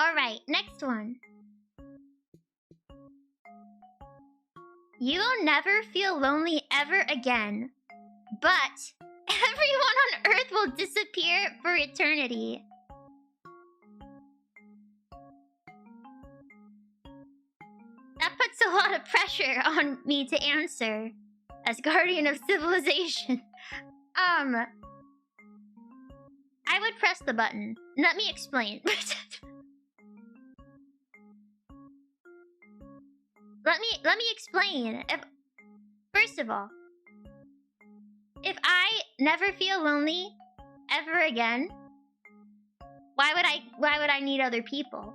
Alright, next one. You will never feel lonely ever again, but everyone on Earth will disappear for eternity. That puts a lot of pressure on me to answer as guardian of civilization. I would press the button. Let me explain. Let me explain. First of all, if I never feel lonely ever again, why would I need other people?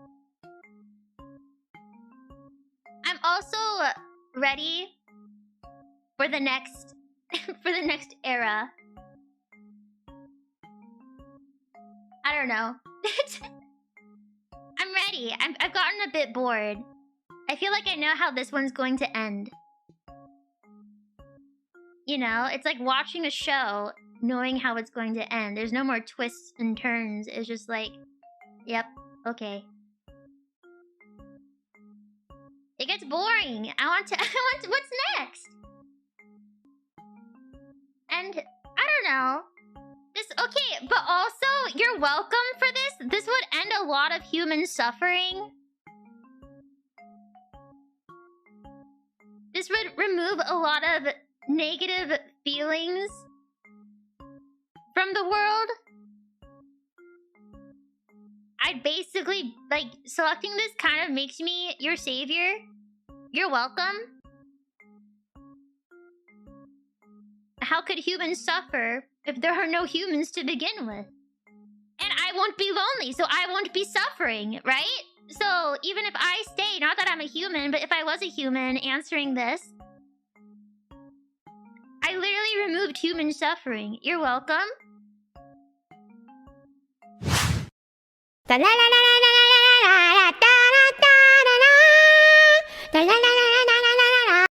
I'm also ready for the next era. I don't know. I'm ready. I've gotten a bit bored. I feel like I know how this one's going to end. You know, it's like watching a show, knowing how it's going to end. There's no more twists and turns. It's just like, yep, okay. It gets boring. I want to, what's next? And, I don't know. Okay, but also, you're welcome for this. This would end a lot of human suffering. This would remove a lot of negative feelings from the world. I basically, like, selecting this kind of makes me your savior. You're welcome. How could humans suffer if there are no humans to begin with? And I won't be lonely, so I won't be suffering, right? So even if I stay, not that I'm a human, but if I was a human answering this, I literally removed human suffering. You're welcome. Da la la la la la.